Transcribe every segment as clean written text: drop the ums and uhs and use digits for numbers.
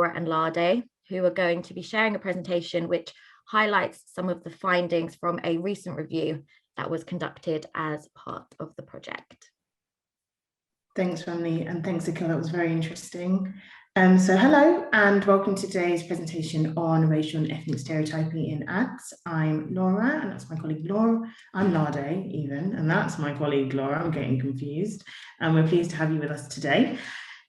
and Lade, who are going to be sharing a presentation which highlights some of the findings from a recent review that was conducted as part of the project. Thanks, Ramli, and thanks, Aaqil. That was very interesting. So hello and welcome to today's presentation on racial and ethnic stereotyping in ads. I'm Laura and that's my colleague Laura. I'm Lade even, and that's my colleague Laura. I'm getting confused. And we're pleased to have you with us today.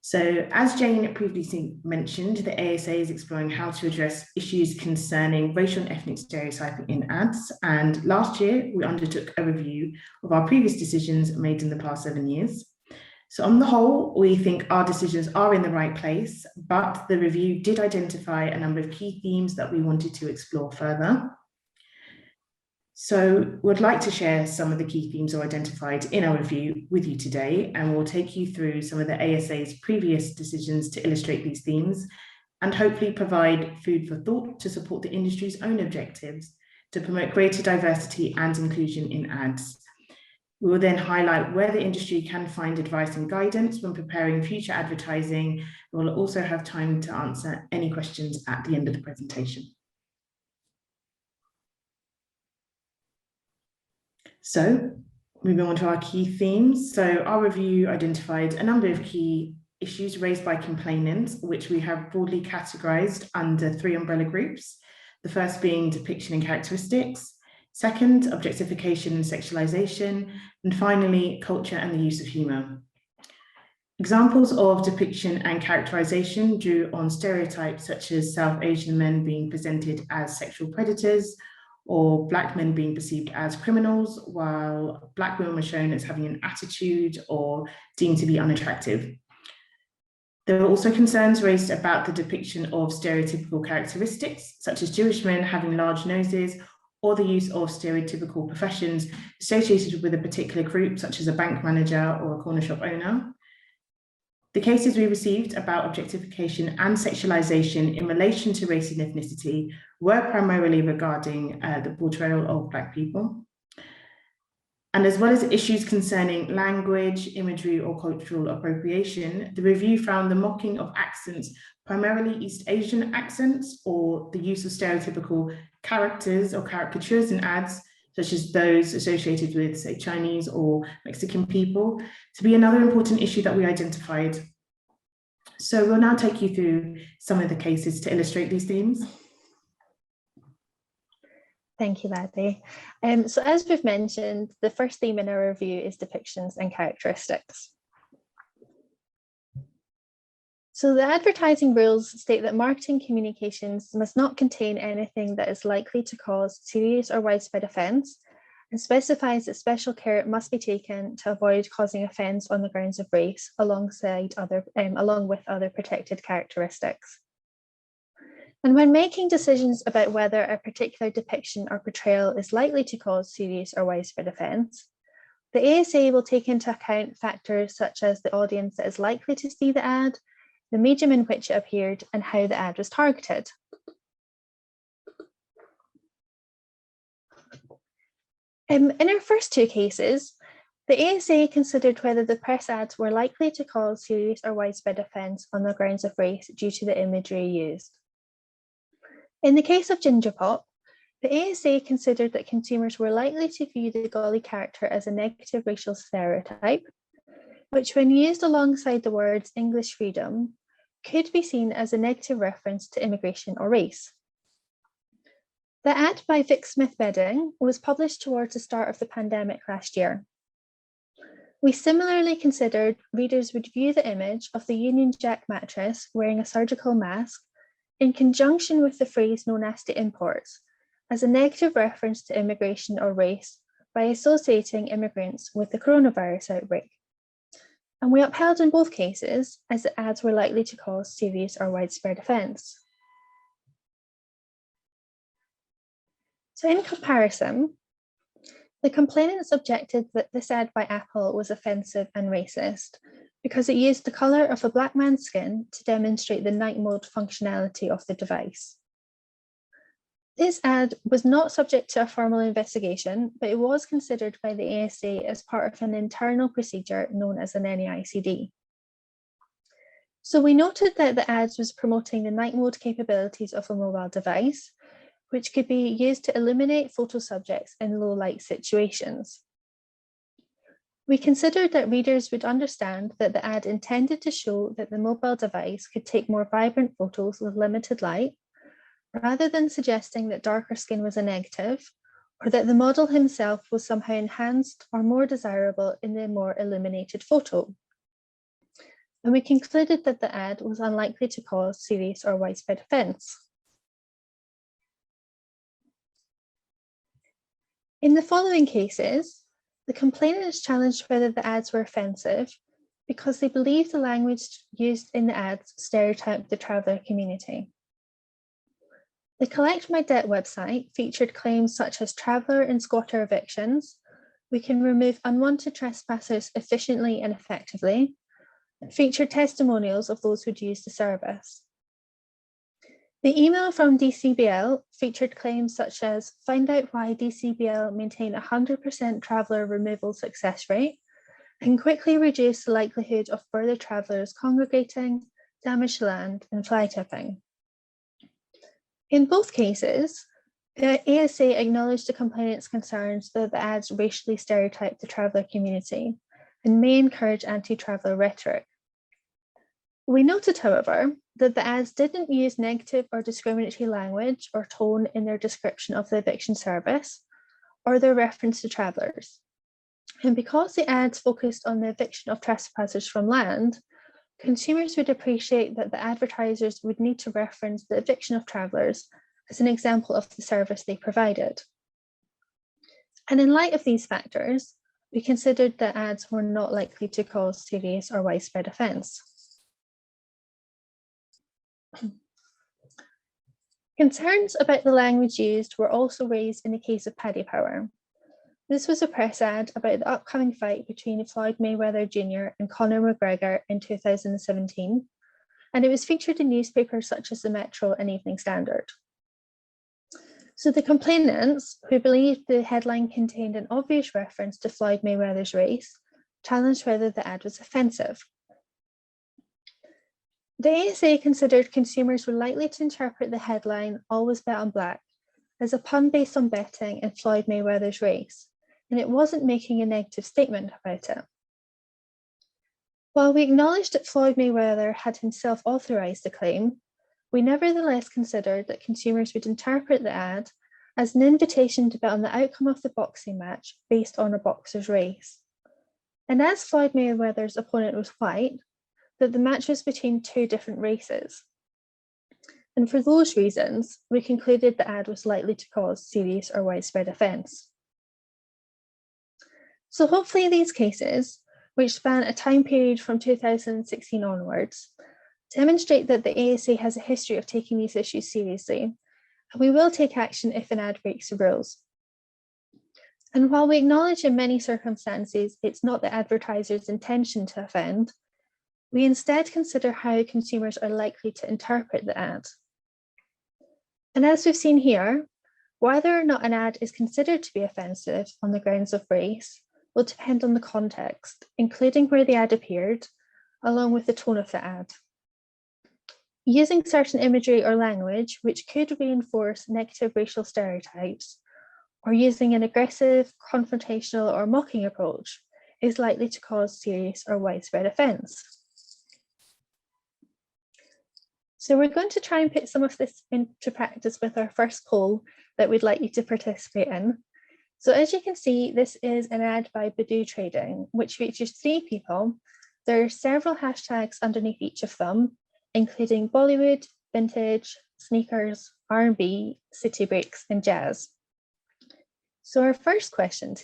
So as Jane previously mentioned, the ASA is exploring how to address issues concerning racial and ethnic stereotyping in ads. And last year, we undertook a review of our previous decisions made in the past 7 years. So on the whole, we think our decisions are in the right place, but the review did identify a number of key themes that we wanted to explore further. So we'd like to share some of the key themes identified in our review with you today, and we'll take you through some of the ASA's previous decisions to illustrate these themes and hopefully provide food for thought to support the industry's own objectives to promote greater diversity and inclusion in ads. We will then highlight where the industry can find advice and guidance when preparing future advertising. We'll also have time to answer any questions at the end of the presentation. So moving on to our key themes. So our review identified a number of key issues raised by complainants, which we have broadly categorized under 3 umbrella groups. The first being depiction and characteristics, second, objectification and sexualisation, and finally, culture and the use of humour. Examples of depiction and characterisation drew on stereotypes such as South Asian men being presented as sexual predators, or Black men being perceived as criminals, while Black women were shown as having an attitude or deemed to be unattractive. There were also concerns raised about the depiction of stereotypical characteristics, such as Jewish men having large noses, or the use of stereotypical professions associated with a particular group, such as a bank manager or a corner shop owner. The cases we received about objectification and sexualization in relation to race and ethnicity were primarily regarding the portrayal of Black people. And as well as issues concerning language, imagery, or cultural appropriation, the review found the mocking of accents, primarily East Asian accents, or the use of stereotypical characters or caricatures in ads, such as those associated with, say, Chinese or Mexican people, to be another important issue that we identified. So we'll now take you through some of the cases to illustrate these themes. Thank you, Lade. So as we've mentioned, the first theme in our review is depictions and characteristics. So the advertising rules state that marketing communications must not contain anything that is likely to cause serious or widespread offence, and specifies that special care must be taken to avoid causing offence on the grounds of race, along with other protected characteristics. And when making decisions about whether a particular depiction or portrayal is likely to cause serious or widespread offence, the ASA will take into account factors such as the audience that is likely to see the ad, the medium in which it appeared, and how the ad was targeted. In our first 2 cases, the ASA considered whether the press ads were likely to cause serious or widespread offence on the grounds of race due to the imagery used. In the case of Ginger Pop, the ASA considered that consumers were likely to view the Golly character as a negative racial stereotype, which when used alongside the words English freedom, could be seen as a negative reference to immigration or race. The ad by Vic Smith Bedding was published towards the start of the pandemic last year. We similarly considered readers would view the image of the Union Jack mattress wearing a surgical mask in conjunction with the phrase no nasty imports as a negative reference to immigration or race by associating immigrants with the coronavirus outbreak. And we upheld in both cases as the ads were likely to cause serious or widespread offence. So in comparison, the complainants objected that this ad by Apple was offensive and racist because it used the colour of a Black man's skin to demonstrate the night mode functionality of the device. This ad was not subject to a formal investigation, but it was considered by the ASA as part of an internal procedure known as an NEICD. So we noted that the ads was promoting the night mode capabilities of a mobile device, which could be used to illuminate photo subjects in low light situations. We considered that readers would understand that the ad intended to show that the mobile device could take more vibrant photos with limited light, rather than suggesting that darker skin was a negative, or that the model himself was somehow enhanced or more desirable in the more illuminated photo. And we concluded that the ad was unlikely to cause serious or widespread offence. In the following cases, the complainants challenged whether the ads were offensive because they believed the language used in the ads stereotyped the traveller community. The Collect My Debt website featured claims such as traveller and squatter evictions, we can remove unwanted trespassers efficiently and effectively, and featured testimonials of those who'd used the service. The email from DCBL featured claims such as find out why DCBL maintain 100% traveller removal success rate and quickly reduce the likelihood of further travellers congregating, damaged land and fly tipping. In both cases, the ASA acknowledged the complainant's concerns that the ads racially stereotype the traveller community and may encourage anti-traveller rhetoric. We noted, however, that the ads didn't use negative or discriminatory language or tone in their description of the eviction service or their reference to travellers. And because the ads focused on the eviction of trespassers from land, consumers would appreciate that the advertisers would need to reference the eviction of travellers as an example of the service they provided. And in light of these factors, we considered that ads were not likely to cause serious or widespread offence. Concerns about the language used were also raised in the case of Paddy Power. This was a press ad about the upcoming fight between Floyd Mayweather Jr. and Conor McGregor in 2017, and it was featured in newspapers such as the Metro and Evening Standard. So the complainants, who believed the headline contained an obvious reference to Floyd Mayweather's race, challenged whether the ad was offensive. The ASA considered consumers were likely to interpret the headline "Always Bet on Black" as a pun based on betting and Floyd Mayweather's race, and it wasn't making a negative statement about it. While we acknowledged that Floyd Mayweather had himself authorised the claim, we nevertheless considered that consumers would interpret the ad as an invitation to bet on the outcome of the boxing match based on a boxer's race. And as Floyd Mayweather's opponent was white, that the match was between two different races. And for those reasons, we concluded the ad was likely to cause serious or widespread offence. So hopefully these cases, which span a time period from 2016 onwards, demonstrate that the ASA has a history of taking these issues seriously, and we will take action if an ad breaks the rules. And while we acknowledge in many circumstances it's not the advertiser's intention to offend, we instead consider how consumers are likely to interpret the ad. And as we've seen here, whether or not an ad is considered to be offensive on the grounds of race will depend on the context, including where the ad appeared, along with the tone of the ad. Using certain imagery or language which could reinforce negative racial stereotypes, or using an aggressive, confrontational, or mocking approach is likely to cause serious or widespread offence. So we're going to try and put some of this into practice with our first poll that we'd like you to participate in. So as you can see, this is an ad by Badoo Trading, which features 3 people. There are several hashtags underneath each of them, including Bollywood, vintage, sneakers, R&B, city breaks, and jazz. So our first question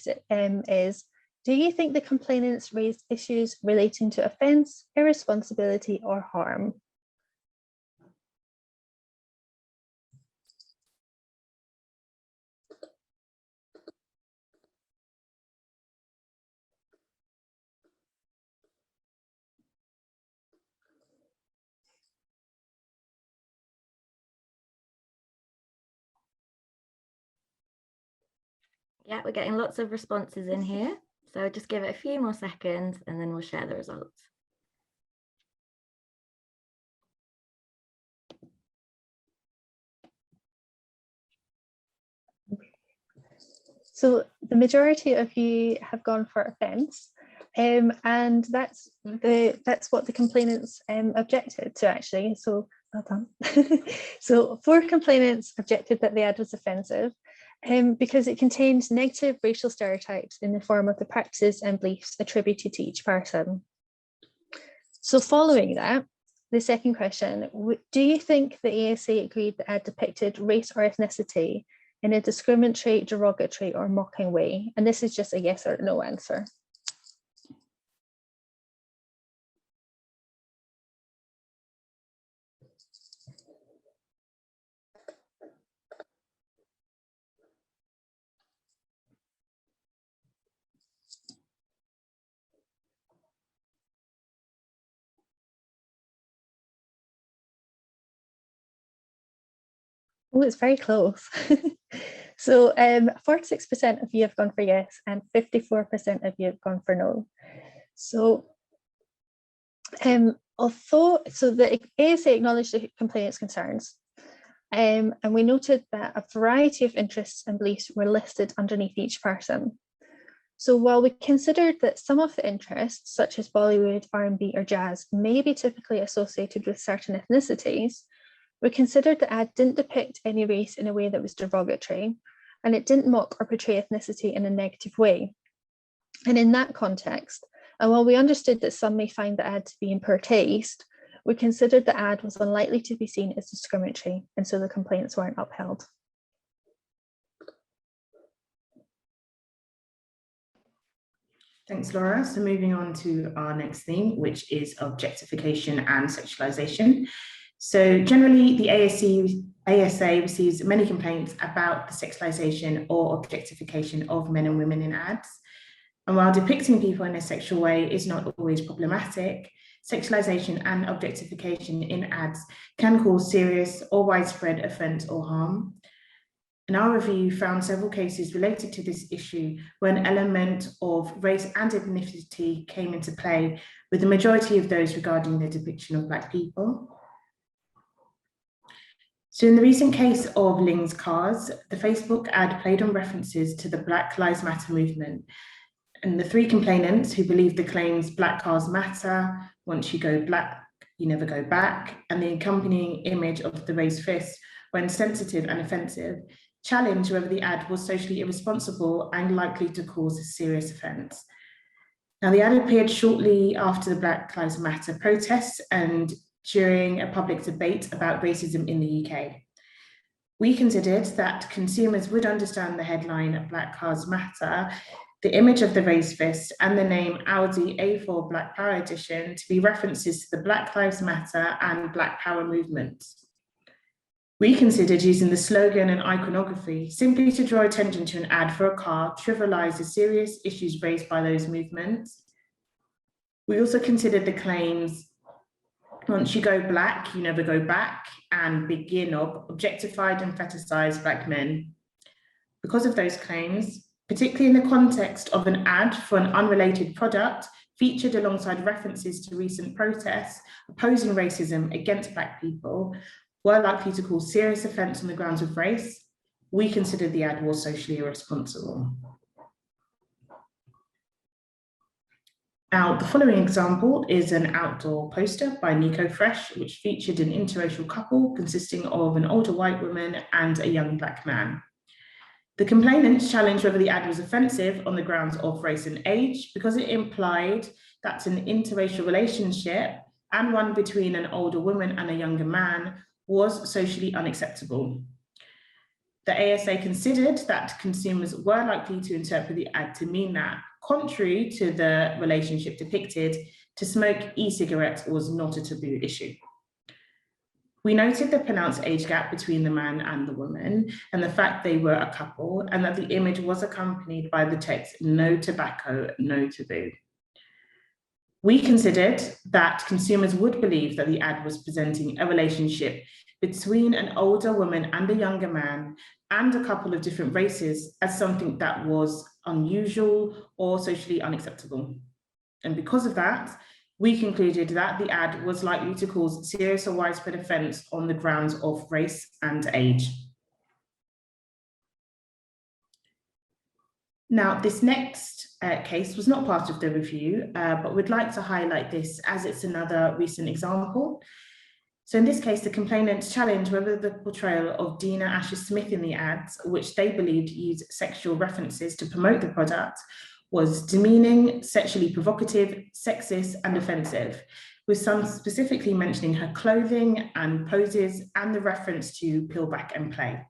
is, do you think the complainants raised issues relating to offence, irresponsibility, or harm? Yeah, we're getting lots of responses in here. So just give it a few more seconds and then we'll share the results. So the majority of you have gone for offence, and that's what the complainants objected to, actually. So well done. So 4 complainants objected that the ad was offensive because it contains negative racial stereotypes in the form of the practices and beliefs attributed to each person. So following that, the second question, do you think the ASA agreed the ad depicted race or ethnicity in a discriminatory, derogatory, or mocking way? And this is just a yes or no answer. Oh, it's very close. So 46% of you have gone for yes and 54% of you have gone for no. So the ASA acknowledged the complainant's concerns, and we noted that a variety of interests and beliefs were listed underneath each person. So while we considered that some of the interests, such as Bollywood, R&B, or jazz, may be typically associated with certain ethnicities, we considered the ad didn't depict any race in a way that was derogatory, and it didn't mock or portray ethnicity in a negative way. And in that context, and while we understood that some may find the ad to be in poor taste, we considered the ad was unlikely to be seen as discriminatory, and so the complaints weren't upheld. Thanks, Laura. So moving on to our next theme, which is objectification and sexualisation. So generally, the ASA receives many complaints about the sexualisation or objectification of men and women in ads. And while depicting people in a sexual way is not always problematic, sexualisation and objectification in ads can cause serious or widespread offence or harm. And our review found several cases related to this issue where an element of race and ethnicity came into play, with the majority of those regarding the depiction of Black people. So in the recent case of Ling's Cars, the Facebook ad played on references to the Black Lives Matter movement. And the 3 complainants who believed the claims Black cars matter, once you go black, you never go back, and the accompanying image of the raised fist, when sensitive and offensive, challenged whether the ad was socially irresponsible and likely to cause a serious offence. Now, the ad appeared shortly after the Black Lives Matter protests and during a public debate about racism in the UK. We considered that consumers would understand the headline Black Cars Matter, the image of the raised fist, and the name Audi A4 Black Power Edition to be references to the Black Lives Matter and Black Power movements. We considered using the slogan and iconography simply to draw attention to an ad for a car trivialise the serious issues raised by those movements. We also considered the claims, once you go black, you never go back, and begin of objectified and fetishized Black men. Because of those claims, particularly in the context of an ad for an unrelated product featured alongside references to recent protests opposing racism against Black people, were likely to cause serious offence on the grounds of race, we considered the ad was socially irresponsible. Now, the following example is an outdoor poster by Nico Fresh, which featured an interracial couple consisting of an older white woman and a young Black man. The complainants challenged whether the ad was offensive on the grounds of race and age because it implied that an interracial relationship and one between an older woman and a younger man was socially unacceptable. The ASA considered that consumers were likely to interpret the ad to mean that, contrary to the relationship depicted, to smoke e-cigarettes was not a taboo issue. We noted the pronounced age gap between the man and the woman and the fact they were a couple, and that the image was accompanied by the text, "No tobacco, no taboo." We considered that consumers would believe that the ad was presenting a relationship between an older woman and a younger man and a couple of different races as something that was unusual or socially unacceptable. And because of that, we concluded that the ad was likely to cause serious or widespread offence on the grounds of race and age. Now, this next case was not part of the review, but we'd like to highlight this as it's another recent example. So in this case, the complainants challenged whether the portrayal of Dina Asher-Smith in the ads, which they believed used sexual references to promote the product, was demeaning, sexually provocative, sexist, and offensive, with some specifically mentioning her clothing and poses and the reference to peel back and play.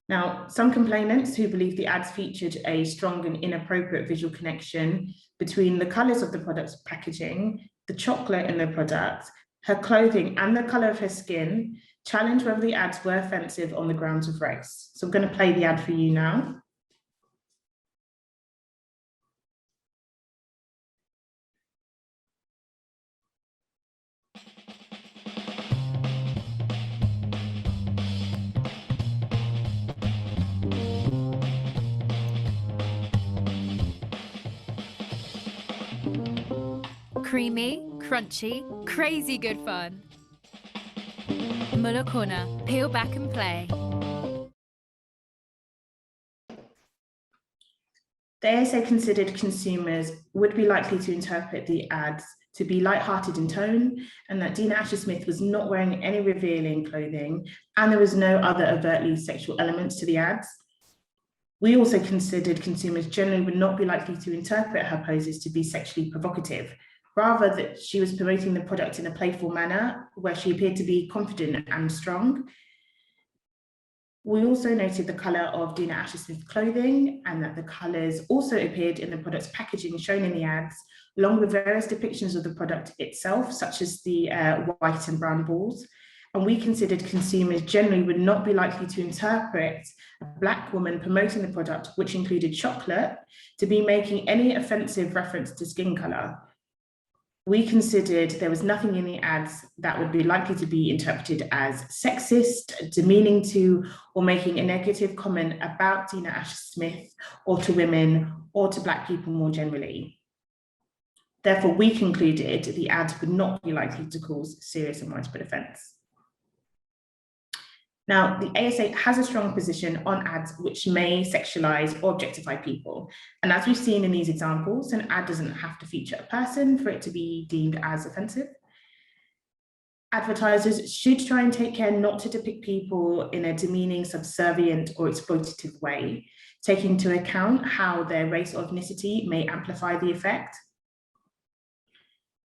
Now, some complainants who believe the ads featured a strong and inappropriate visual connection between the colours of the product's packaging, the chocolate in the product, her clothing, and the colour of her skin, challenged whether the ads were offensive on the grounds of race. So I'm going to play the ad for you now. Creamy, crunchy, crazy good fun. Muller Corner, peel back and play. The ASA considered consumers would be likely to interpret the ads to be light-hearted in tone, and that Dina Asher-Smith was not wearing any revealing clothing, and there was no other overtly sexual elements to the ads. We also considered consumers generally would not be likely to interpret her poses to be sexually provocative, rather that she was promoting the product in a playful manner where she appeared to be confident and strong. We also noted the colour of Dina Asher-Smith's clothing, and that the colours also appeared in the product's packaging shown in the ads, along with various depictions of the product itself, such as the white and brown balls. And we considered consumers generally would not be likely to interpret a Black woman promoting the product, which included chocolate, to be making any offensive reference to skin colour. We considered there was nothing in the ads that would be likely to be interpreted as sexist, demeaning to, or making a negative comment about Dina Asher-Smith, or to women, or to Black people more generally. Therefore, we concluded the ads would not be likely to cause serious and widespread offence. Now, the ASA has a strong position on ads which may sexualise or objectify people. And as we've seen in these examples, an ad doesn't have to feature a person for it to be deemed as offensive. Advertisers should try and take care not to depict people in a demeaning, subservient, or exploitative way, taking into account how their race or ethnicity may amplify the effect.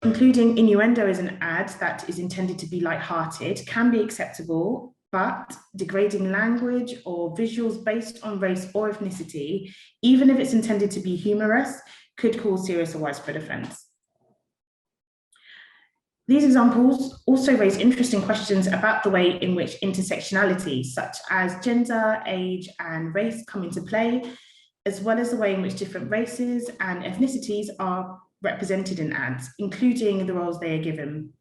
Including innuendo as an ad that is intended to be light-hearted can be acceptable, but degrading language or visuals based on race or ethnicity, even if it's intended to be humorous, could cause serious or widespread offence. These examples also raise interesting questions about the way in which intersectionality, such as gender, age, and race come into play, as well as the way in which different races and ethnicities are represented in ads, including the roles they are given.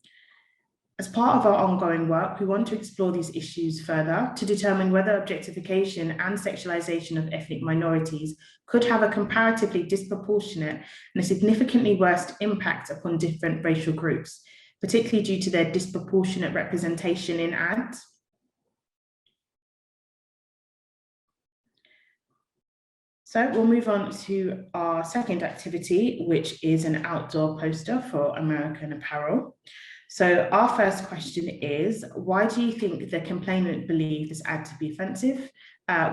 As part of our ongoing work, we want to explore these issues further to determine whether objectification and sexualization of ethnic minorities could have a comparatively disproportionate and a significantly worse impact upon different racial groups, particularly due to their disproportionate representation in ads. So we'll move on to our second activity, which is an outdoor poster for American Apparel. So our first question is, why do you think the complainant believed this ad to be offensive?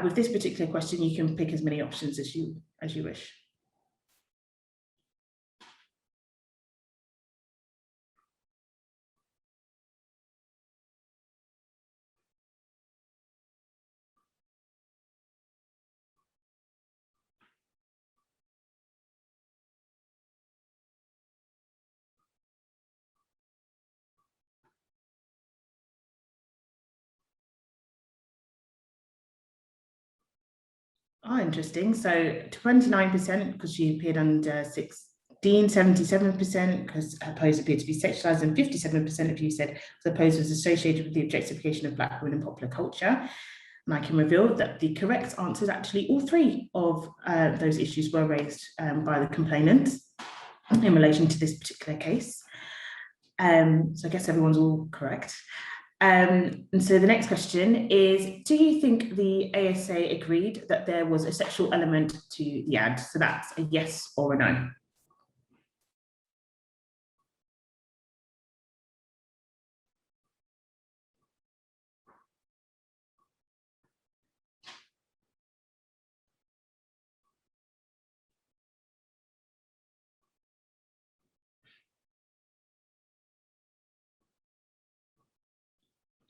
With this particular question, you can pick as many options as you wish. Oh, interesting. So 29% because she appeared under 16, 77% because her pose appeared to be sexualized, and 57% of you said the pose was associated with the objectification of Black women in popular culture. And I can reveal that the correct answer is actually all three of those issues were raised by the complainants in relation to this particular case. So I guess everyone's all correct. And so the next question is, do you think the ASA agreed that there was a sexual element to the ad? So that's a yes or a no.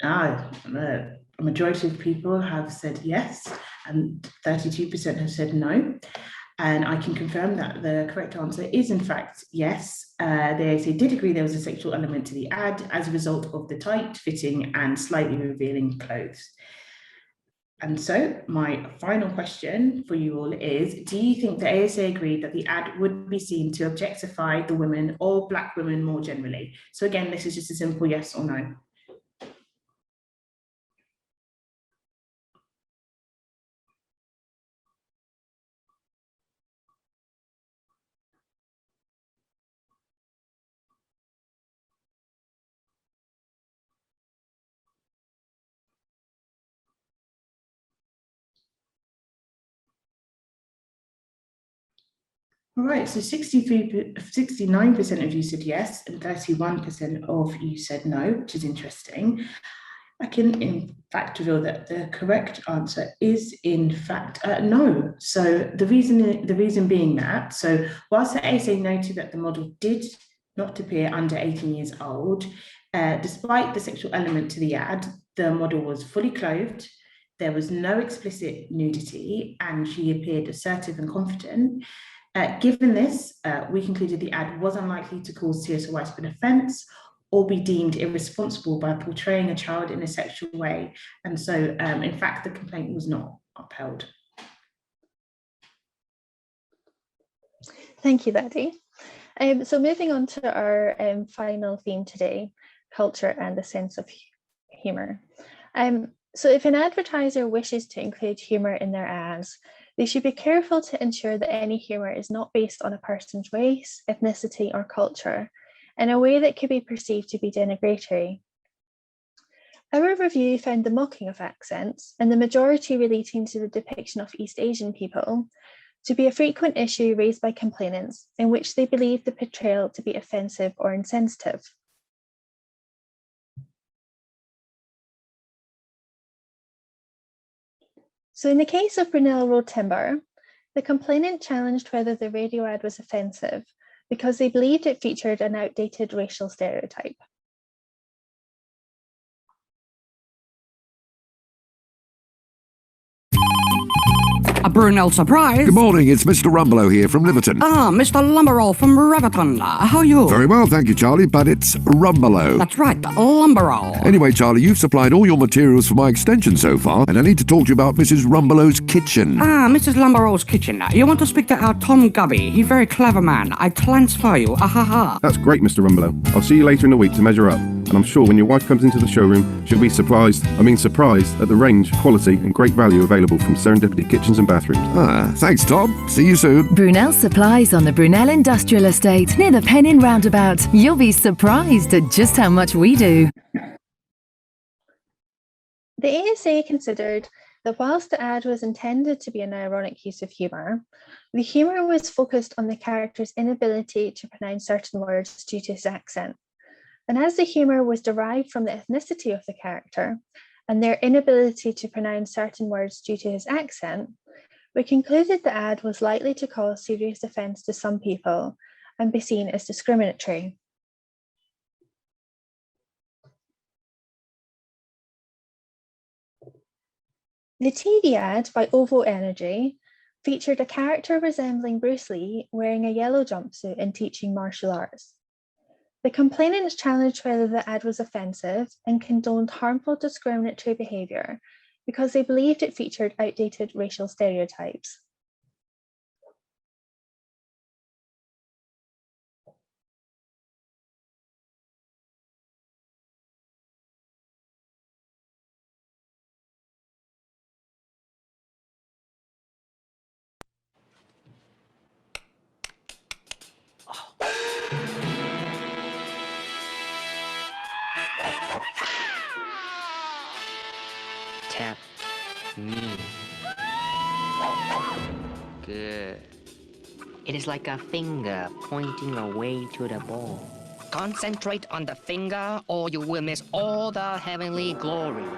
A majority of people have said yes, and 32% have said no. And I can confirm that the correct answer is, in fact, yes. The ASA did agree there was a sexual element to the ad as a result of the tight fitting and slightly revealing clothes. And so my final question for you all is, do you think the ASA agreed that the ad would be seen to objectify the women or Black women more generally? So again, this is just a simple yes or no. All right, so 69% of you said yes, and 31% of you said no, which is interesting. I can, in fact, reveal that the correct answer is, in fact, no. So the reason being that, so whilst the ASA noted that the model did not appear under 18 years old, despite the sexual element to the ad, the model was fully clothed, there was no explicit nudity, and she appeared assertive and confident. Given this, we concluded the ad was unlikely to cause serious or widespread offence or be deemed irresponsible by portraying a child in a sexual way. And so, in fact, the complaint was not upheld. Thank you, Daddy. So moving on to our final theme today, culture and the sense of humour. So if an advertiser wishes to include humour in their ads, they should be careful to ensure that any humour is not based on a person's race, ethnicity, or culture in a way that could be perceived to be denigratory. Our review found the mocking of accents, and the majority relating to the depiction of East Asian people, to be a frequent issue raised by complainants in which they believe the portrayal to be offensive or insensitive. So in the case of Brunel Road Timber, the complainant challenged whether the radio ad was offensive because they believed it featured an outdated racial stereotype. A Brunel surprise. Good morning, it's Mr. Rumbelow here from Liverton. Ah, Mr. Lumberall from Riverton. How are you? Very well, thank you, Charlie, but it's Rumbelow. That's right, Lumberall. Anyway, Charlie, you've supplied all your materials for my extension so far, and I need to talk to you about Mrs. Rumbelow's kitchen. Ah, Mrs. Lumberall's kitchen. You want to speak to our Tom Gubby? He's a very clever man. I transfer you. Ha. That's great, Mr. Rumbelow. I'll see you later in the week to measure up. And I'm sure when your wife comes into the showroom, she'll be surprised at the range, quality and great value available from Serendipity Kitchens and Bathrooms. Ah, thanks, Tom. See you soon. Brunel Supplies on the Brunel Industrial Estate near the Pennin Roundabout. You'll be surprised at just how much we do. The ASA considered that whilst the ad was intended to be an ironic use of humour, the humour was focused on the character's inability to pronounce certain words due to his accent. And as the humour was derived from the ethnicity of the character and their inability to pronounce certain words due to his accent, we concluded the ad was likely to cause serious offence to some people and be seen as discriminatory. The TV ad by OVO Energy featured a character resembling Bruce Lee wearing a yellow jumpsuit and teaching martial arts. The complainants challenged whether the ad was offensive and condoned harmful discriminatory behaviour because they believed it featured outdated racial stereotypes. at me. Good. It is like a finger pointing away to the ball. Concentrate on the finger or you will miss all the heavenly glory.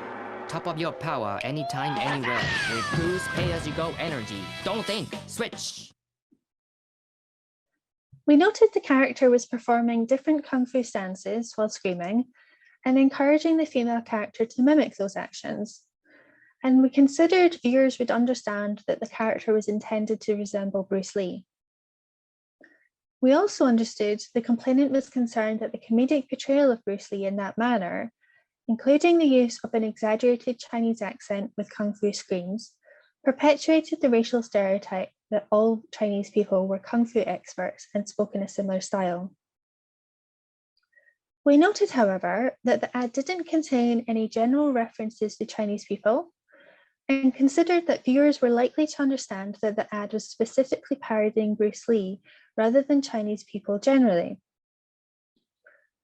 Top up your power anytime, anywhere. With Boost pay-as-you-go energy. Don't think, switch. We noted the character was performing different kung fu stances while screaming and encouraging the female character to mimic those actions. And we considered viewers would understand that the character was intended to resemble Bruce Lee. We also understood the complainant was concerned that the comedic portrayal of Bruce Lee in that manner, including the use of an exaggerated Chinese accent with kung fu screams, perpetuated the racial stereotype that all Chinese people were kung fu experts and spoke in a similar style. We noted, however, that the ad didn't contain any general references to Chinese people and considered that viewers were likely to understand that the ad was specifically parodying Bruce Lee rather than Chinese people generally.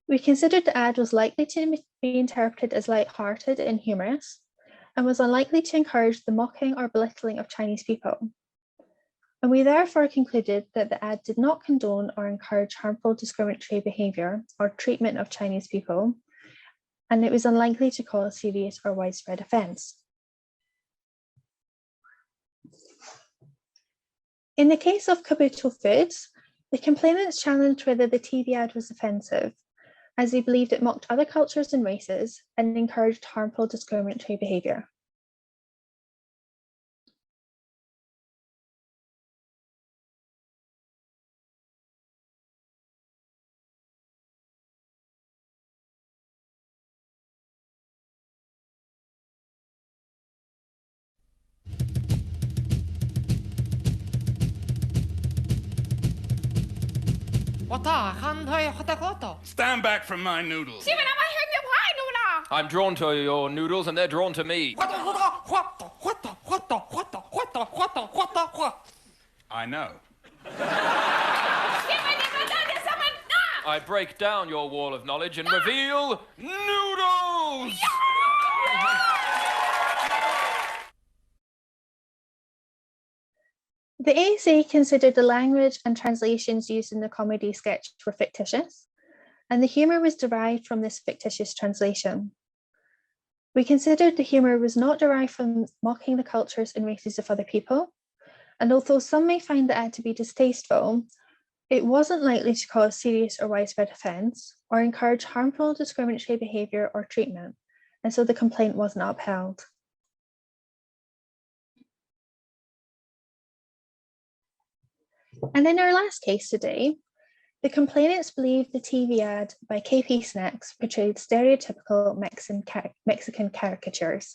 We considered the ad was likely to be interpreted as light-hearted and humorous and was unlikely to encourage the mocking or belittling of Chinese people. And we therefore concluded that the ad did not condone or encourage harmful discriminatory behaviour or treatment of Chinese people, and it was unlikely to cause serious or widespread offence. In the case of Kabuto Foods, the complainants challenged whether the TV ad was offensive, as they believed it mocked other cultures and races and encouraged harmful discriminatory behaviour. Stand back from my noodles. I'm drawn to your noodles and they're drawn to me. I know. I break down your wall of knowledge and reveal noodles! The ASA considered the language and translations used in the comedy sketch were fictitious, and the humour was derived from this fictitious translation. We considered the humour was not derived from mocking the cultures and races of other people, and although some may find the ad to be distasteful, it wasn't likely to cause serious or widespread offence or encourage harmful discriminatory behaviour or treatment, and so the complaint wasn't upheld. And in our last case today, the complainants believed the TV ad by KP Snacks portrayed stereotypical Mexican caricatures.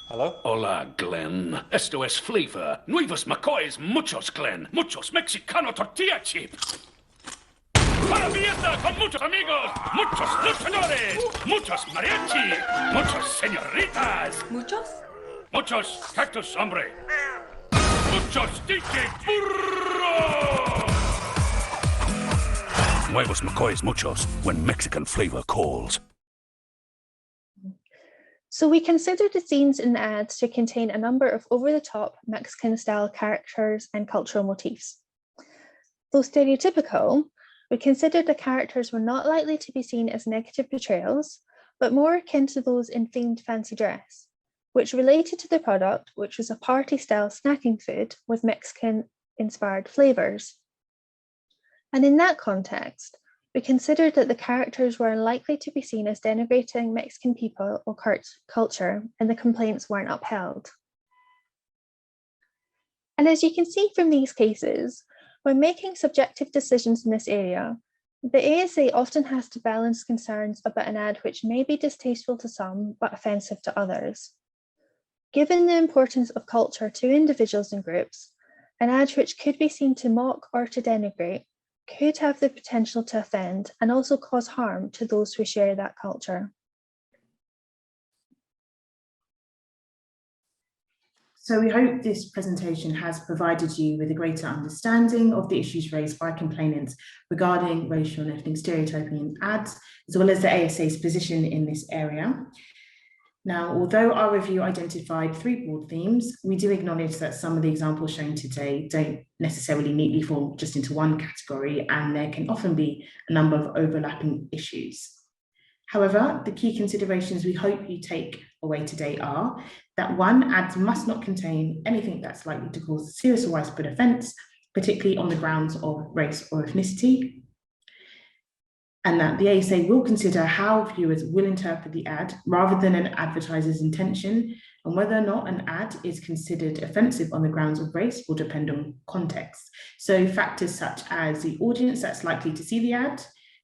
Hello? Hola, Glenn. Esto es flavor. Nuevos McCoys, muchos, Glenn. Muchos mexicano tortilla chips. Para fiesta con muchos amigos, muchos luchadores, muchos mariachi, muchos señoritas. ¿Muchos? Muchos cactus, hombre. Muchos DJ burros. Nuevos McCoys, muchos, when Mexican flavor calls. So we considered the scenes in the ads to contain a number of over-the-top Mexican-style characters and cultural motifs. Though stereotypical, we considered the characters were not likely to be seen as negative portrayals, but more akin to those in themed fancy dress, which related to the product, which was a party-style snacking food with Mexican-inspired flavours. And in that context, we considered that the characters were unlikely to be seen as denigrating Mexican people or culture, and the complaints weren't upheld. And as you can see from these cases, when making subjective decisions in this area, the ASA often has to balance concerns about an ad which may be distasteful to some but offensive to others. Given the importance of culture to individuals and groups, an ad which could be seen to mock or to denigrate could have the potential to offend and also cause harm to those who share that culture. So we hope this presentation has provided you with a greater understanding of the issues raised by complainants regarding racial and ethnic stereotyping in ads, as well as the ASA's position in this area. Now, although our review identified 3 broad themes, we do acknowledge that some of the examples shown today don't necessarily neatly fall just into one category, and there can often be a number of overlapping issues. However, the key considerations we hope you take away today are that 1, ads must not contain anything that's likely to cause serious or widespread offence, particularly on the grounds of race or ethnicity, and that the ASA will consider how viewers will interpret the ad rather than an advertiser's intention, and whether or not an ad is considered offensive on the grounds of race will depend on context. So factors such as the audience that's likely to see the ad,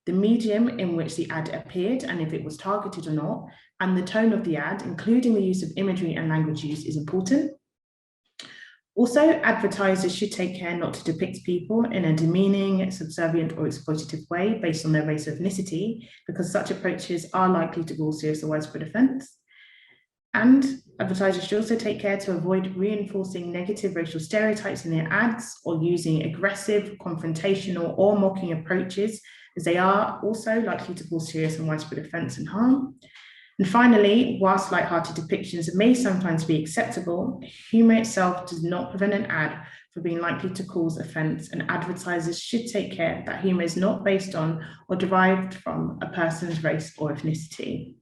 the medium in which the ad appeared and if it was targeted or not, and the tone of the ad, including the use of imagery and language use, is important. Also, advertisers should take care not to depict people in a demeaning, subservient, or exploitative way based on their race or ethnicity, because such approaches are likely to cause serious or widespread offence. And advertisers should also take care to avoid reinforcing negative racial stereotypes in their ads or using aggressive, confrontational, or mocking approaches, as they are also likely to cause serious and widespread offence and harm. And finally, whilst light-hearted depictions may sometimes be acceptable, humour itself does not prevent an ad from being likely to cause offence, and advertisers should take care that humour is not based on or derived from a person's race or ethnicity.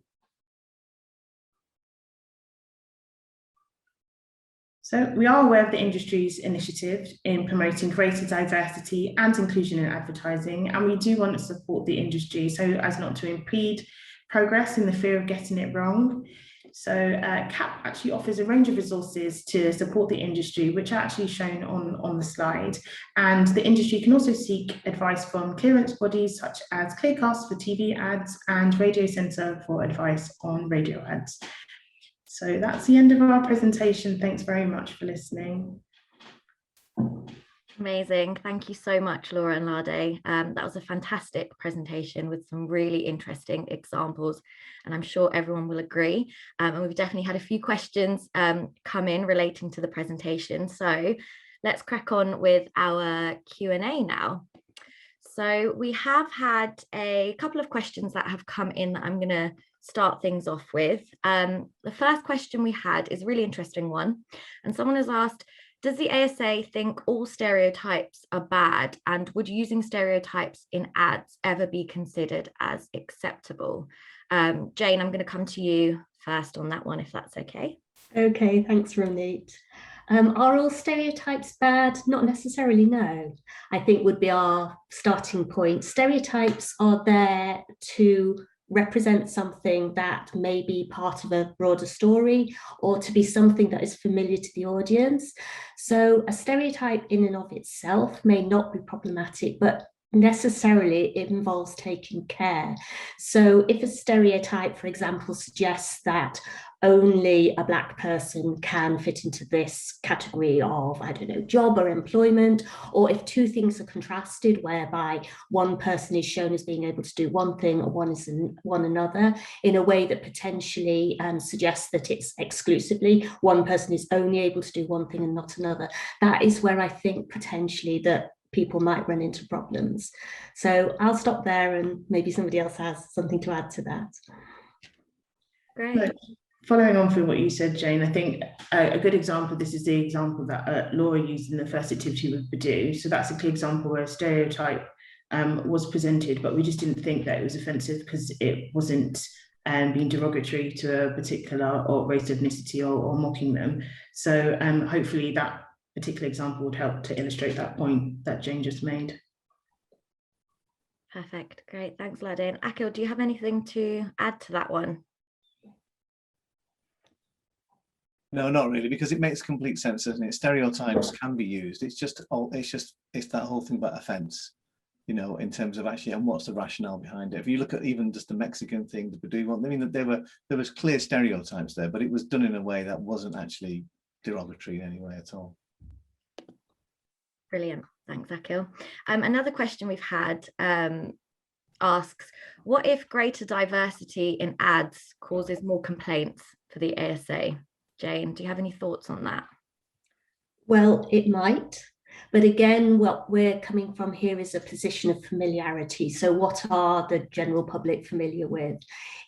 So we are aware of the industry's initiative in promoting greater diversity and inclusion in advertising, and we do want to support the industry so as not to impede progress in the fear of getting it wrong. So CAP actually offers a range of resources to support the industry, which are actually shown on the slide. And the industry can also seek advice from clearance bodies such as Clearcast for TV ads and Radio Centre for advice on radio ads. So that's the end of our presentation. Thanks very much for listening. Amazing. Thank you so much, Laura and Lade. That was a fantastic presentation with some really interesting examples, and I'm sure everyone will agree. And we've definitely had a few questions come in relating to the presentation. So let's crack on with our Q&A now. So we have had a couple of questions that have come in that I'm going to start things off with. The first question we had is a really interesting one, and someone has asked, does the ASA think all stereotypes are bad, and would using stereotypes in ads ever be considered as acceptable? Jane, I'm going to come to you first on that one, if that's okay. Okay, thanks, Ronit. Are all stereotypes bad? Not necessarily, no. I think would be our starting point. Stereotypes are there to represent something that may be part of a broader story or to be something that is familiar to the audience. So a stereotype in and of itself may not be problematic, but necessarily it involves taking care. So if a stereotype, for example, suggests that only a Black person can fit into this category of, I don't know, job or employment, or if two things are contrasted whereby one person is shown as being able to do one thing or one another in a way that potentially suggests that it's exclusively one person is only able to do one thing and not another, that is where I think potentially that people might run into problems. So I'll stop there and maybe somebody else has something to add to that. Great. Following on from what you said, Jane, I think a good example of this is the example that Laura used in the first activity with Badoo. So that's a clear example where a stereotype was presented, but we just didn't think that it was offensive because it wasn't being derogatory to a particular or race, ethnicity, or mocking them. So hopefully that particular example would help to illustrate that point that Jane just made. Perfect. Great. Thanks, Lade. And Aaqil, do you have anything to add to that one? No, not really, because it makes complete sense, doesn't it? Stereotypes can be used. It's that whole thing about offence, you know, in terms of actually, and what's the rationale behind it. If you look at even just the Mexican thing, the Badoo one, I mean, there was clear stereotypes there, but it was done in a way that wasn't actually derogatory in any way at all. Brilliant. Thanks, Aaqil. Another question we've had asks, what if greater diversity in ads causes more complaints for the ASA? Jane, do you have any thoughts on that? Well, it might. But again, what we're coming from here is a position of familiarity. So what are the general public familiar with?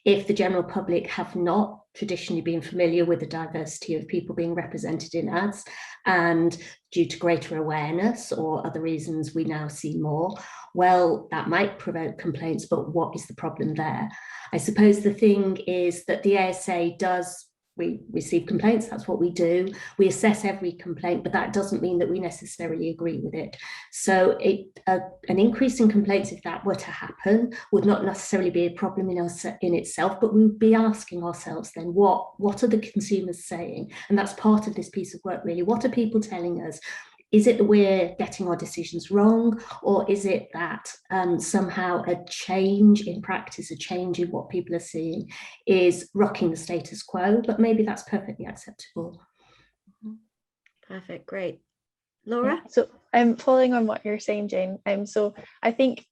If the general public have not traditionally been familiar with the diversity of people being represented in ads, and due to greater awareness or other reasons we now see more, well, that might provoke complaints, but what is the problem there? I suppose the thing is that the ASA we receive complaints, that's what we do. We assess every complaint, but that doesn't mean that we necessarily agree with it. So an increase in complaints, if that were to happen, would not necessarily be a problem in itself, but we would be asking ourselves then, what are the consumers saying? And that's part of this piece of work, really. What are people telling us? Is it that we're getting our decisions wrong, or is it that somehow a change in practice, a change in what people are seeing is rocking the status quo, but maybe that's perfectly acceptable. Perfect, great. Laura? So following on what you're saying, Jane, so I think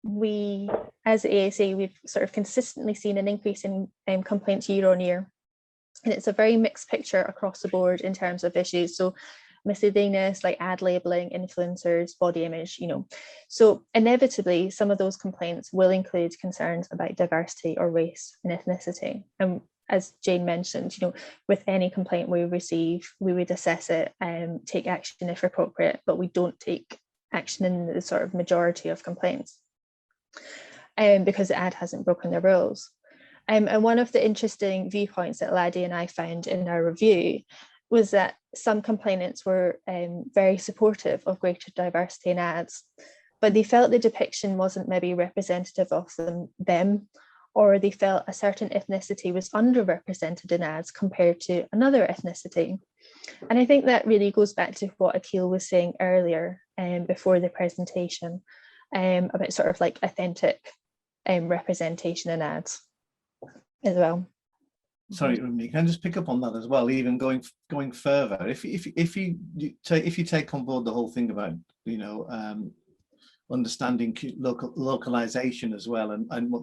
we, as the ASA, we've sort of consistently seen an increase in complaints year on year. And it's a very mixed picture across the board in terms of issues. So misleadingness, like ad labeling, influencers, body image, So inevitably, some of those complaints will include concerns about diversity or race and ethnicity. And as Jane mentioned, with any complaint we receive, we would assess it and take action if appropriate, but we don't take action in the sort of majority of complaints because the ad hasn't broken the rules. And one of the interesting viewpoints that Laddie and I found in our review was that some complainants were very supportive of greater diversity in ads, but they felt the depiction wasn't maybe representative of them, or they felt a certain ethnicity was underrepresented in ads compared to another ethnicity. And I think that really goes back to what Aaqil was saying earlier before the presentation about sort of like authentic representation in ads as well. Sorry, Rumi, can I just pick up on that as well? Even going further, if you take on board the whole thing about understanding localization as well, and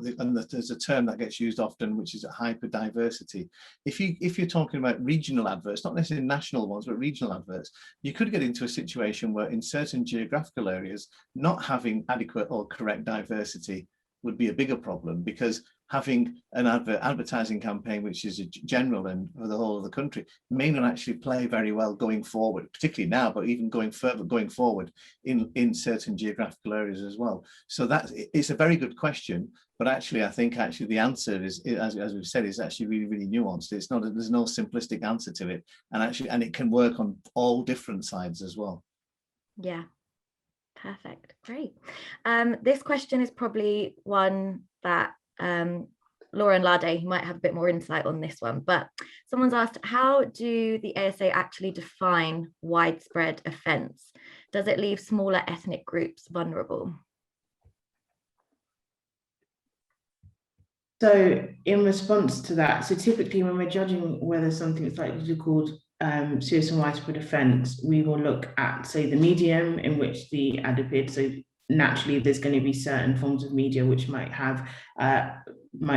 there's a term that gets used often, which is hyperdiversity. If you're talking about regional adverts, not necessarily national ones, but regional adverts, you could get into a situation where in certain geographical areas, not having adequate or correct diversity would be a bigger problem, because having an advertising campaign which is general and for the whole of the country may not actually play very well going forward, particularly now, but even going forward in certain geographical areas as well. So it's a very good question, but actually I think the answer is, as we've said, is actually really, really nuanced. It's not, there's no simplistic answer to it, and it can work on all different sides as well. Yeah. Perfect, great. This question is probably one that Laura and Lade might have a bit more insight on this one, but someone's asked, how do the ASA actually define widespread offence? Does it leave smaller ethnic groups vulnerable? So in response to that, so typically when we're judging whether something is likely to be called serious and widespread offence, we will look at, say, the medium in which the ad appeared. So naturally, there's going to be certain forms of media which might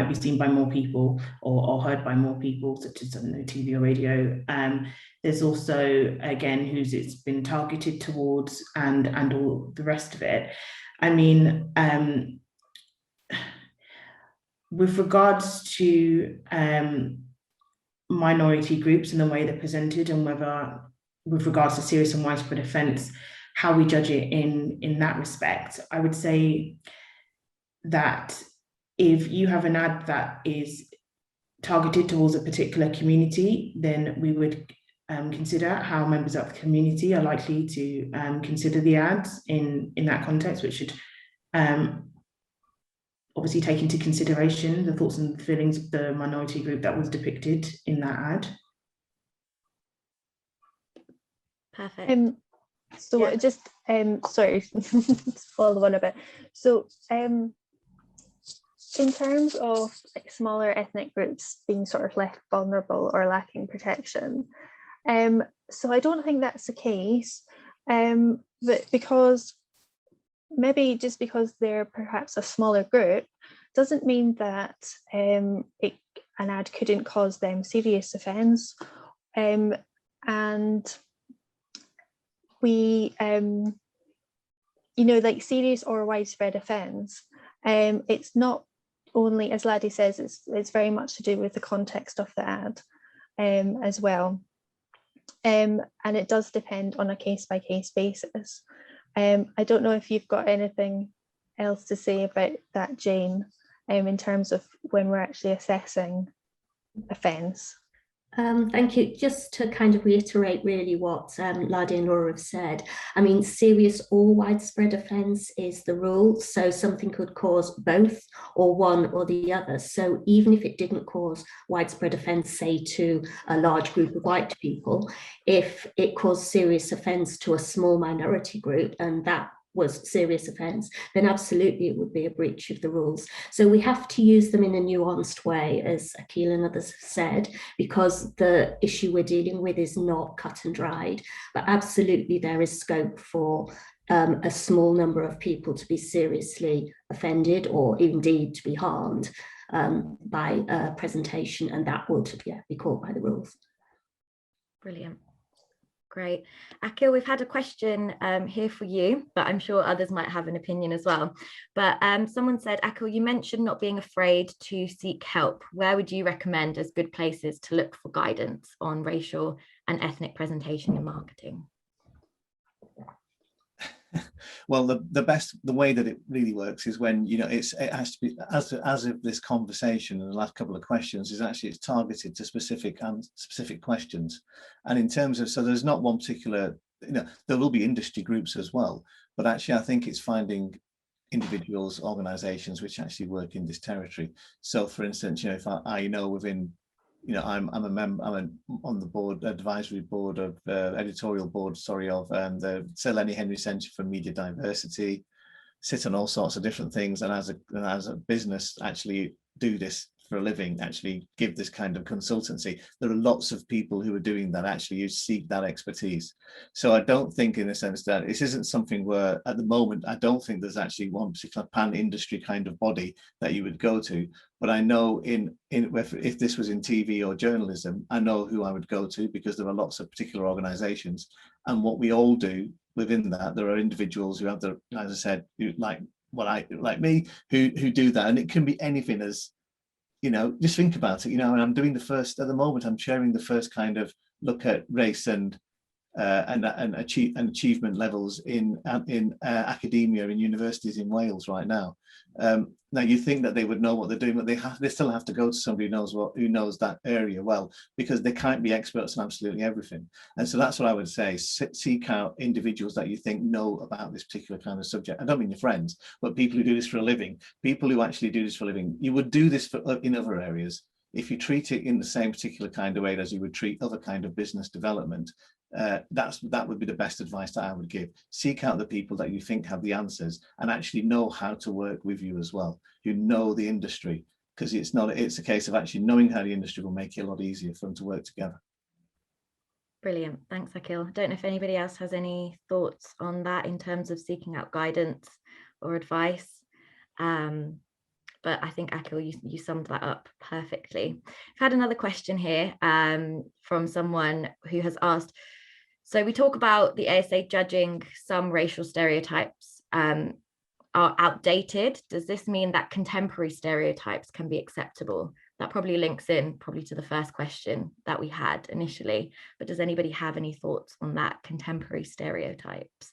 be seen by more people or heard by more people, such as TV or radio. There's also, again, who's it's been targeted towards and all the rest of it. I mean, with regards to minority groups and the way they're presented, and whether with regards to serious and widespread offence, how we judge it in that respect, I would say that if you have an ad that is targeted towards a particular community, then we would consider how members of the community are likely to consider the ads in that context, which should obviously take into consideration the thoughts and feelings of the minority group that was depicted in that ad. Perfect. So yeah. Just sorry, follow on a bit. So in terms of like smaller ethnic groups being sort of left vulnerable or lacking protection, so I don't think that's the case, but because maybe just because they're perhaps a smaller group doesn't mean that an ad couldn't cause them serious offence. And we, you know, like serious or widespread offence, it's not only, as Laddie says, it's very much to do with the context of the ad as well. And it does depend on a case-by-case basis. I don't know if you've got anything else to say about that, Jane, in terms of when we're actually assessing offence. Thank you. Just to kind of reiterate really what Laddie and Laura have said. I mean, serious or widespread offence is the rule. So something could cause both or one or the other. So even if it didn't cause widespread offence, say to a large group of white people, if it caused serious offence to a small minority group, and that was serious offence, then absolutely it would be a breach of the rules. So we have to use them in a nuanced way, as Aaqil and others have said, because the issue we're dealing with is not cut and dried, but absolutely there is scope for a small number of people to be seriously offended or indeed to be harmed by a presentation, and that would be caught by the rules. Brilliant. Great. Aaqil, we've had a question here for you, but I'm sure others might have an opinion as well. But someone said, Aaqil, you mentioned not being afraid to seek help. Where would you recommend as good places to look for guidance on racial and ethnic presentation in marketing? Well, the way that it really works is when, you know, it has to be, as of this conversation and the last couple of questions, is actually it's targeted to specific questions. And in terms of, so there's not one particular, you know, there will be industry groups as well, but actually I think it's finding individuals, organizations which actually work in this territory. So for instance, you know, if I know within, you know, I'm a member, I'm on the board, advisory board of editorial board, sorry, of the Sir Lenny Henry Centre for Media Diversity, sit on all sorts of different things, and as a business actually do this for a living, actually give this kind of consultancy. There are lots of people who are doing that, actually you seek that expertise. So I don't think, in a sense, that this isn't something where at the moment I don't think there's actually one particular pan-industry kind of body that you would go to. But I know if this was in TV or journalism, I know who I would go to, because there are lots of particular organizations, and what we all do within that, there are individuals who have the, as I said, who, like me, who do that. And it can be anything, as, you know, just think about it, you know, and I'm doing the first, at the moment, I'm sharing the first kind of look at race and achievement levels in academia in universities in Wales right now. Now you think that they would know what they're doing, but they still have to go to somebody who knows that area well, because they can't be experts on absolutely everything. And so that's what I would say: seek out individuals that you think know about this particular kind of subject. I don't mean your friends, but people who do this for a living, people who actually do this for a living. You would do this in other areas. If you treat it in the same particular kind of way as you would treat other kind of business development, that would be the best advice that I would give. Seek out the people that you think have the answers and actually know how to work with you as well, who know the industry, because it's a case of actually knowing how the industry will make it a lot easier for them to work together. Brilliant. Thanks, Aaqil. I don't know if anybody else has any thoughts on that in terms of seeking out guidance or advice. But I think, Aaqil, you summed that up perfectly. I've had another question here from someone who has asked, so we talk about the ASA judging some racial stereotypes are outdated. Does this mean that contemporary stereotypes can be acceptable? That probably links in to the first question that we had initially, but does anybody have any thoughts on that, contemporary stereotypes?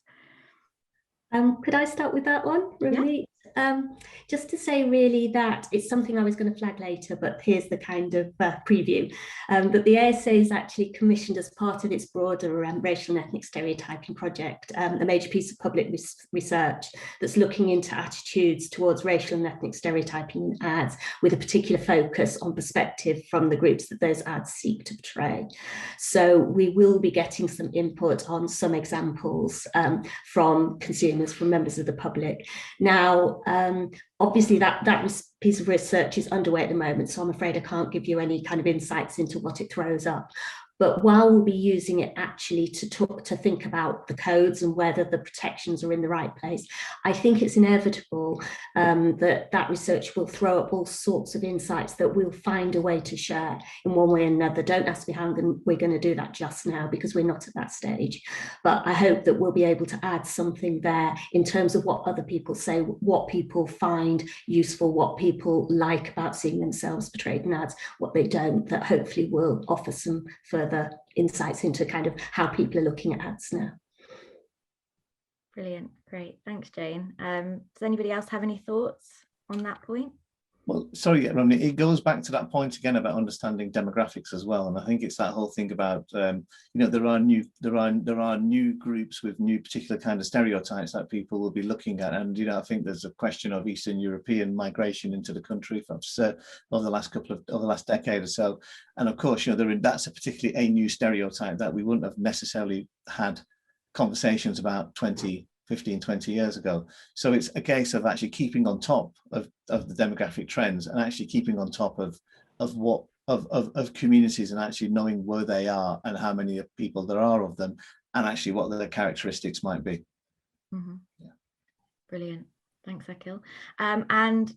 Could I start with that one, really? Yeah. Just to say really that it's something I was going to flag later, but here's the kind of preview, that the ASA is actually commissioned as part of its broader racial and ethnic stereotyping project, a major piece of public research that's looking into attitudes towards racial and ethnic stereotyping in ads, with a particular focus on perspective from the groups that those ads seek to portray. So we will be getting some input on some examples from consumers, from members of the public. Now, obviously that piece of research is underway at the moment, so I'm afraid I can't give you any kind of insights into what it throws up. But while we'll be using it actually to think about the codes and whether the protections are in the right place, I think it's inevitable that research will throw up all sorts of insights that we'll find a way to share in one way or another. Don't ask me how we're going to do that just now, because we're not at that stage. But I hope that we'll be able to add something there in terms of what other people say, what people find useful, what people like about seeing themselves portrayed in ads, what they don't, that hopefully will offer some further insights into kind of how people are looking at ads now. Brilliant, great, thanks Jane. Does anybody else have any thoughts on that point? Well, sorry, Romney, it goes back to that point again about understanding demographics as well, and I think it's that whole thing about you know, there are new groups with new particular kind of stereotypes that people will be looking at, and you know, I think there's a question of Eastern European migration into the country from over the last decade or so, and of course, you know, that's a particularly a new stereotype that we wouldn't have necessarily had conversations about 15, 20 years ago. So it's a case of actually keeping on top of the demographic trends, and actually keeping on top of communities, and actually knowing where they are and how many people there are of them, and actually what their characteristics might be. Mm-hmm. Yeah. Brilliant, thanks Aaqil. And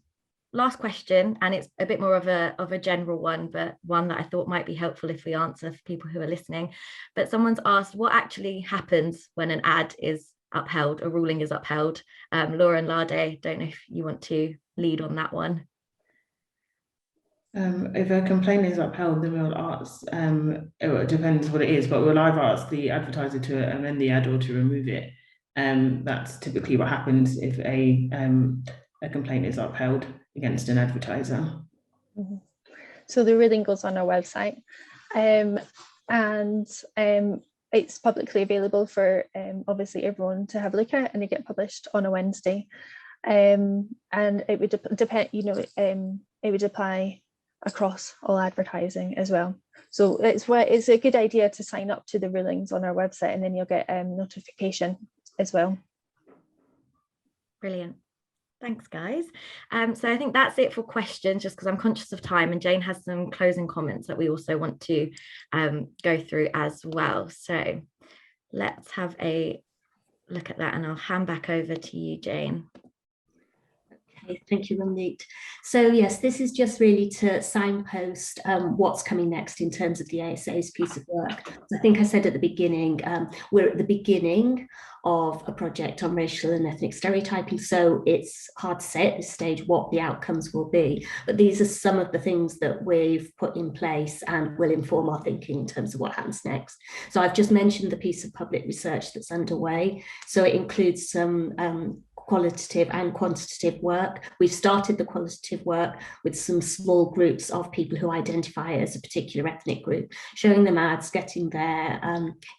last question, and it's a bit more of a general one, but one that I thought might be helpful if we answer for people who are listening. But someone's asked, what actually happens when an ad is upheld, a ruling is upheld? Laura and Lade, don't know if you want to lead on that one. If a complaint is upheld, then we'll ask, it depends what it is, but we'll either ask the advertiser to amend the ad or to remove it. That's typically what happens if a complaint is upheld against an advertiser. Mm-hmm. So the ruling goes on our website, and it's publicly available for obviously everyone to have a look at, and they get published on a Wednesday. And it would depend, you know, it would apply across all advertising as well. So it's a good idea to sign up to the rulings on our website, and then you'll get notification as well. Brilliant. Thanks, guys. So I think that's it for questions, just because I'm conscious of time, and Jane has some closing comments that we also want to go through as well. So let's have a look at that, and I'll hand back over to you, Jane. Okay, thank you, Ramneet. So yes, this is just really to signpost what's coming next in terms of the ASA's piece of work. So I think I said at the beginning, we're at the beginning of a project on racial and ethnic stereotyping, so it's hard to say at this stage what the outcomes will be, but these are some of the things that we've put in place and will inform our thinking in terms of what happens next. So I've just mentioned the piece of public research that's underway, so it includes some qualitative and quantitative work. We've started the qualitative work with some small groups of people who identify as a particular ethnic group, showing them ads, getting their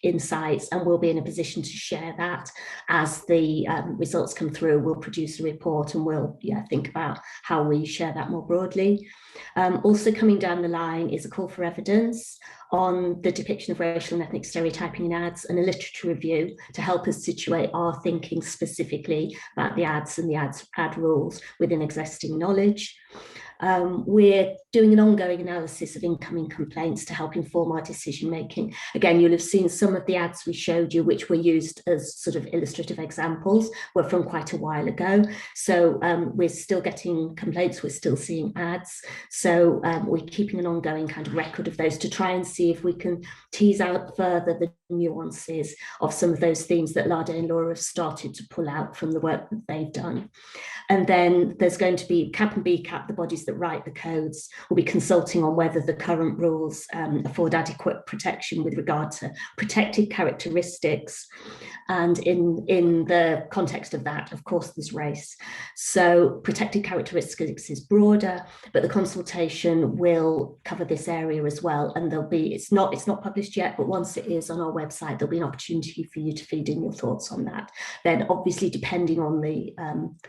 insights, and we'll be in a position to share that as the results come through. We'll produce a report, and we'll think about how we share that more broadly. Also coming down the line is a call for evidence on the depiction of racial and ethnic stereotyping in ads, and a literature review to help us situate our thinking specifically about the ads and the ad rules within existing knowledge. We're doing an ongoing analysis of incoming complaints to help inform our decision making. Again, you'll have seen some of the ads we showed you, which were used as sort of illustrative examples, were from quite a while ago. So we're still getting complaints, we're still seeing ads. So we're keeping an ongoing kind of record of those to try and see if we can tease out further the nuances of some of those themes that Lade and Laura have started to pull out from the work that they've done. And then there's going to be CAP and BCAP, the bodies that write the codes, will be consulting on whether the current rules afford adequate protection with regard to protected characteristics. And in the context of that, of course, there's race. So protected characteristics is broader, but the consultation will cover this area as well. And there'll be, it's not published yet, but once it is on our website, there'll be an opportunity for you to feed in your thoughts on that. Then obviously, depending on the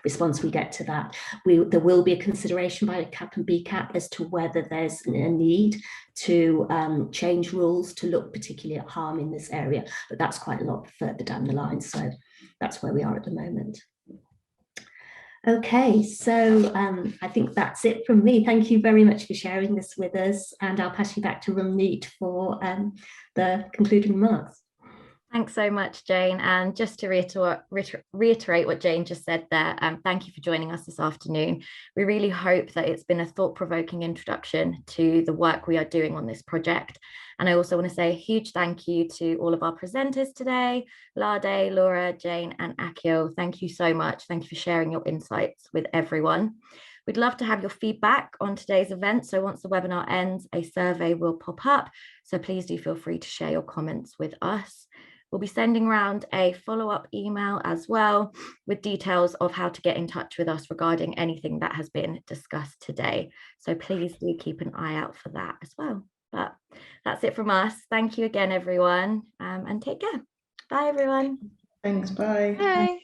response we get to that, there will be a consideration by CAP and BCAP as to whether there's a need to change rules to look particularly at harm in this area, but that's quite a lot further down the line. So that's where we are at the moment. Okay, so I think that's it from me. Thank you very much for sharing this with us, and I'll pass you back to Ramneet for the concluding remarks. Thanks so much, Jane. And just to reiterate what Jane just said there, thank you for joining us this afternoon. We really hope that it's been a thought-provoking introduction to the work we are doing on this project. And I also want to say a huge thank you to all of our presenters today, Lade, Laura, Jane, and Aaqil. Thank you so much. Thank you for sharing your insights with everyone. We'd love to have your feedback on today's event. So once the webinar ends, a survey will pop up. So please do feel free to share your comments with us. We'll be sending around a follow-up email as well with details of how to get in touch with us regarding anything that has been discussed today. So please do keep an eye out for that as well. But that's it from us. Thank you again, everyone, and take care. Bye, everyone. Thanks. Bye. Bye.